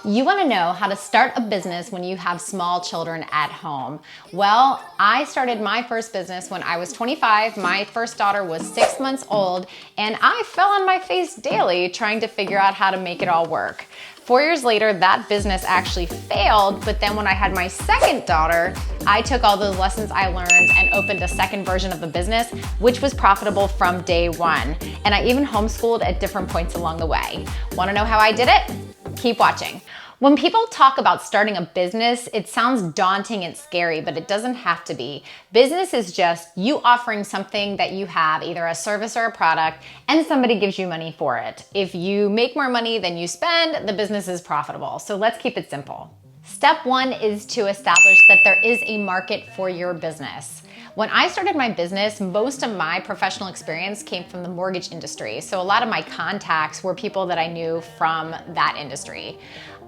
You want to know how to start a business when you have small children at home. Well, I started my first business when I was 25. My first daughter was 6 months old, and I fell on my face daily trying to figure out how to make it all work. 4 years later, that business actually failed, but then when I had my second daughter, I took all those lessons I learned and opened a second version of the business, which was profitable from day one. And I even homeschooled at different points along the way. Want to know how I did it? Keep watching. When people talk about starting a business, it sounds daunting and scary, but it doesn't have to be. Business is just you offering something that you have, either a service or a product, and somebody gives you money for it. If you make more money than you spend, the business is profitable. So let's keep it simple. Step one is to establish that there is a market for your business. When I started my business, most of my professional experience came from the mortgage industry. So a lot of my contacts were people that I knew from that industry.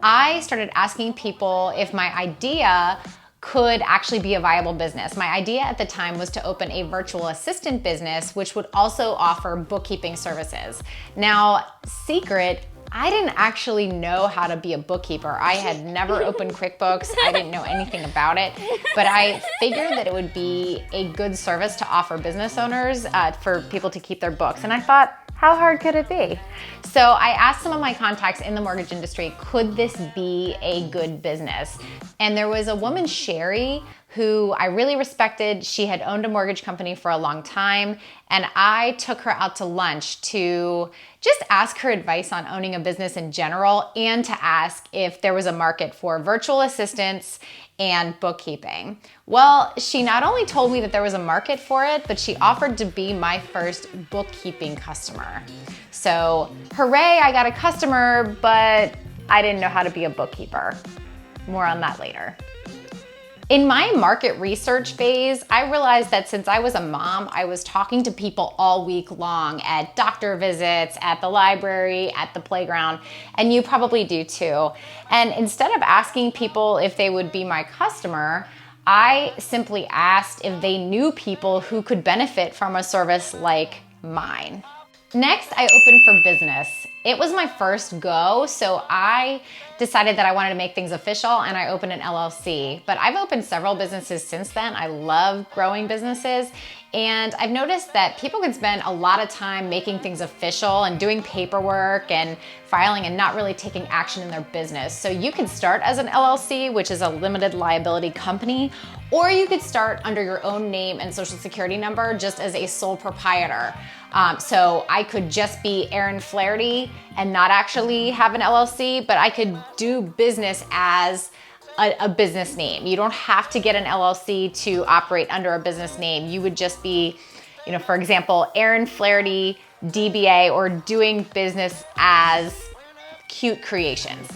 I started asking people if my idea could actually be a viable business. My idea at the time was to open a virtual assistant business, which would also offer bookkeeping services. Now, secret, I didn't actually know how to be a bookkeeper. I had never opened QuickBooks. I didn't know anything about it, but I figured that it would be a good service to offer business owners for people to keep their books. And I thought, how hard could it be? So I asked some of my contacts in the mortgage industry, could this be a good business? And there was a woman, Sherry, who I really respected. She had owned a mortgage company for a long time, and I took her out to lunch to just ask her advice on owning a business in general and to ask if there was a market for virtual assistants and bookkeeping. Well, she not only told me that there was a market for it, but she offered to be my first bookkeeping customer. So, hooray, I got a customer, but I didn't know how to be a bookkeeper. More on that later. In my market research phase, I realized that since I was a mom, I was talking to people all week long at doctor visits, at the library, at the playground, and you probably do too. And instead of asking people if they would be my customer, I simply asked if they knew people who could benefit from a service like mine. Next, I opened for business. It was my first go, so I decided that I wanted to make things official and I opened an LLC. But I've opened several businesses since then. I love growing businesses, and I've noticed that people can spend a lot of time making things official and doing paperwork and filing and not really taking action in their business. So you can start as an LLC, which is a limited liability company, or you could start under your own name and social security number just as a sole proprietor. So I could just be Erin Flaherty and not actually have an LLC, but I could do business as a business name. You don't have to get an LLC to operate under a business name. You would just be, for example, Erin Flaherty, DBA, or doing business as Cute Creations.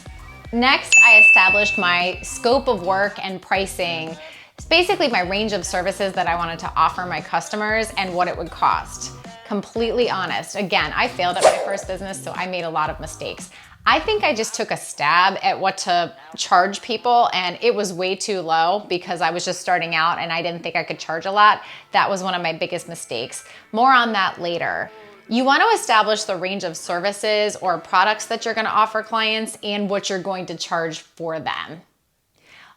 Next, I established my scope of work and pricing. It's basically my range of services that I wanted to offer my customers and what it would cost. Completely honest. Again, I failed at my first business, so I made a lot of mistakes. I think I just took a stab at what to charge people, and it was way too low because I was just starting out and I didn't think I could charge a lot. That was one of my biggest mistakes. More on that later. You want to establish the range of services or products that you're going to offer clients and what you're going to charge for them.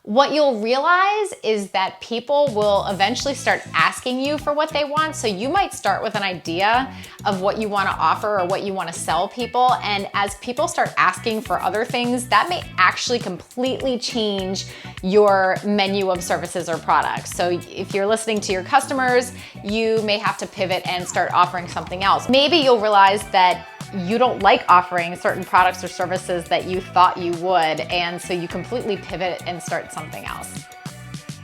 What you'll realize is that people will eventually start asking you for what they want. So you might start with an idea of what you want to offer or what you want to sell people. And as people start asking for other things, that may actually completely change your menu of services or products. So if you're listening to your customers, you may have to pivot and start offering something else. Maybe you'll realize that you don't like offering certain products or services that you thought you would, and so you completely pivot and start something else.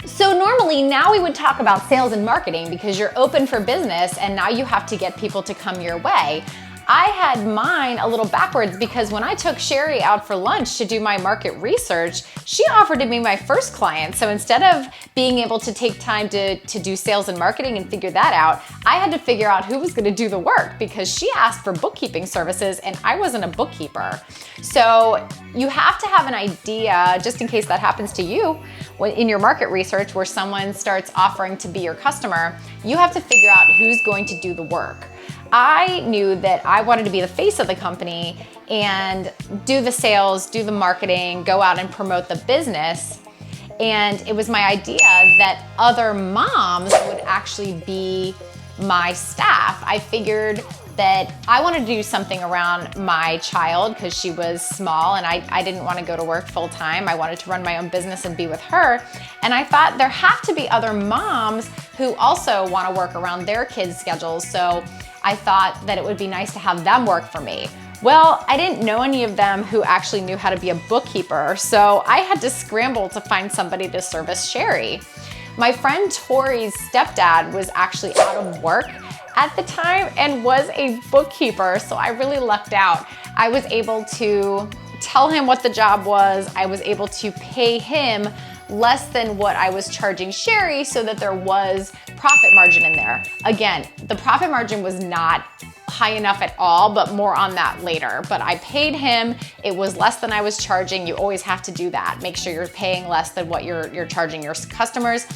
So normally now we would talk about sales and marketing because you're open for business and now you have to get people to come your way. I had mine a little backwards because when I took Sherry out for lunch to do my market research, she offered to be my first client. So instead of being able to take time to do sales and marketing and figure that out, I had to figure out who was going to do the work because she asked for bookkeeping services and I wasn't a bookkeeper. So you have to have an idea, just in case that happens to you, in your market research where someone starts offering to be your customer, you have to figure out who's going to do the work. I knew that I wanted to be the face of the company and do the sales, do the marketing, go out and promote the business. And it was my idea that other moms would actually be my staff. I figured that I wanted to do something around my child because she was small and I didn't want to go to work full time. I wanted to run my own business and be with her. And I thought there have to be other moms who also want to work around their kids' schedules. So I thought that it would be nice to have them work for me. Well, I didn't know any of them who actually knew how to be a bookkeeper, so I had to scramble to find somebody to service Sherry. My friend Tori's stepdad was actually out of work at the time and was a bookkeeper, so I really lucked out. I was able to tell him what the job was. I was able to pay him less than what I was charging Sherry so that there was profit margin in there. Again, the profit margin was not high enough at all, but more on that later. But I paid him, it was less than I was charging. You always have to do that. Make sure you're paying less than what you're charging your customers.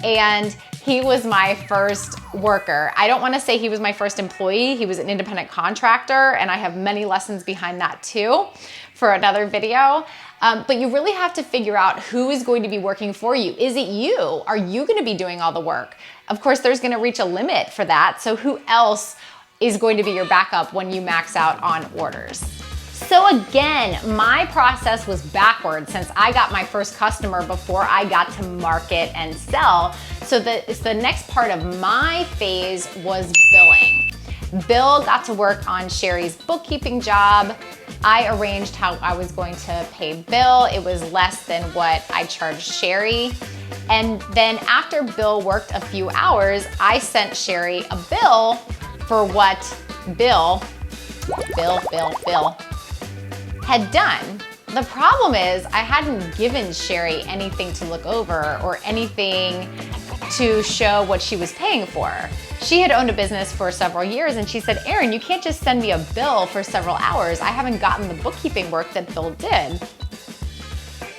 And he was my first worker. I don't wanna say he was my first employee. He was an independent contractor, and I have many lessons behind that too for another video. But you really have to figure out who is going to be working for you. Is it you? Are you gonna be doing all the work? Of course, there's gonna reach a limit for that. So who else is going to be your backup when you max out on orders? So again, my process was backwards since I got my first customer before I got to market and sell. So the next part of my phase was billing. Bill got to work on Sherry's bookkeeping job. I arranged how I was going to pay Bill. It was less than what I charged Sherry. And then after Bill worked a few hours, I sent Sherry a bill for what Bill had done. The problem is I hadn't given Sherry anything to look over or anything to show what she was paying for. She had owned a business for several years and she said, Erin, you can't just send me a bill for several hours. I haven't gotten the bookkeeping work that Bill did.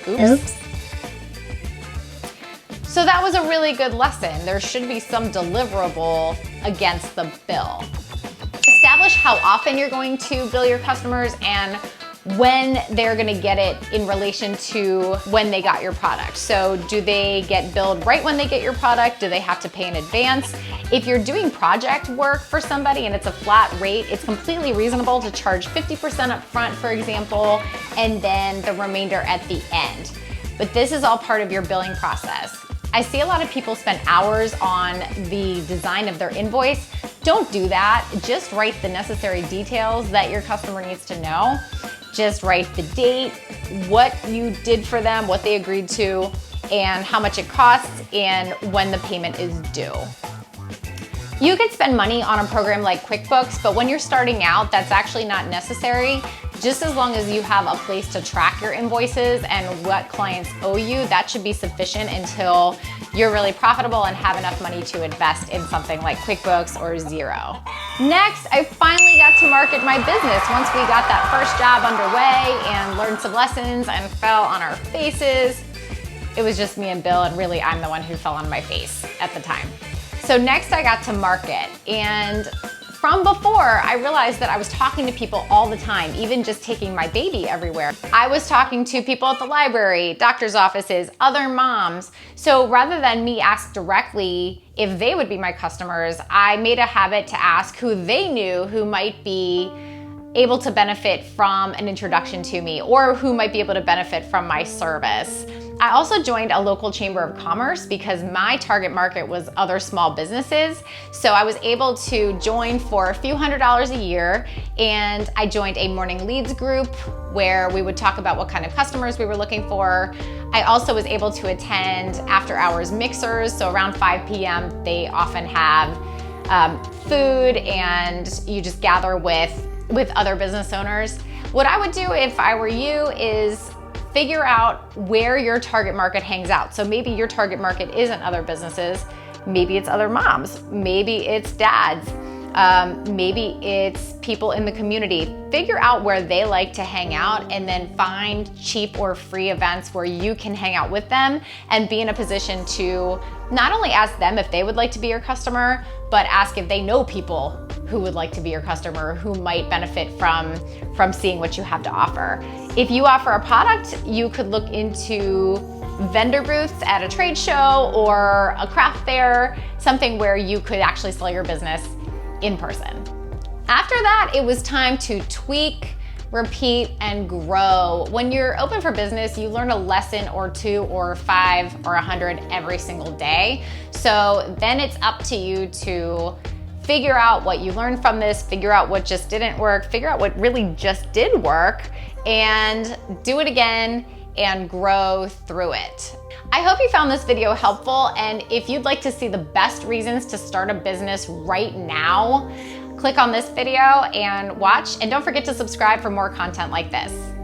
Oops. So that was a really good lesson. There should be some deliverable against the bill. Establish how often you're going to bill your customers and when they're gonna get it in relation to when they got your product. So do they get billed right when they get your product? Do they have to pay in advance? If you're doing project work for somebody and it's a flat rate, it's completely reasonable to charge 50% up front, for example, and then the remainder at the end. But this is all part of your billing process. I see a lot of people spend hours on the design of their invoice. Don't do that. Just write the necessary details that your customer needs to know. Just write the date, what you did for them, what they agreed to, and how much it costs, and when the payment is due. You could spend money on a program like QuickBooks, but when you're starting out, that's actually not necessary. Just as long as you have a place to track your invoices and what clients owe you, that should be sufficient until you're really profitable and have enough money to invest in something like QuickBooks or Xero. Next, I finally got to market my business once we got that first job underway and learned some lessons and fell on our faces. It was just me and Bill, and really I'm the one who fell on my face at the time. So next I got to market, and from before, I realized that I was talking to people all the time, even just taking my baby everywhere. I was talking to people at the library, doctor's offices, other moms. So rather than me ask directly if they would be my customers, I made a habit to ask who they knew who might be able to benefit from an introduction to me or who might be able to benefit from my service. I also joined a local chamber of commerce because my target market was other small businesses. So I was able to join for a few $100s a year, and I joined a morning leads group where we would talk about what kind of customers we were looking for. I also was able to attend after hours mixers. So around 5 p.m. they often have food, and you just gather with other business owners. What I would do if I were you is figure out where your target market hangs out. So maybe your target market isn't other businesses, maybe it's other moms, maybe it's dads, maybe it's people in the community. Figure out where they like to hang out and then find cheap or free events where you can hang out with them and be in a position to not only ask them if they would like to be your customer, but ask if they know people who would like to be your customer, who might benefit from seeing what you have to offer. If you offer a product, you could look into vendor booths at a trade show or a craft fair, something where you could actually sell your business in person. After that, it was time to tweak, repeat, and grow. When you're open for business, you learn a lesson or 2 or 5 or 100 every single day. So then it's up to you to figure out what you learned from this, figure out what just didn't work, figure out what really just did work, and do it again and grow through it. I hope you found this video helpful, and if you'd like to see the best reasons to start a business right now, click on this video and watch, and don't forget to subscribe for more content like this.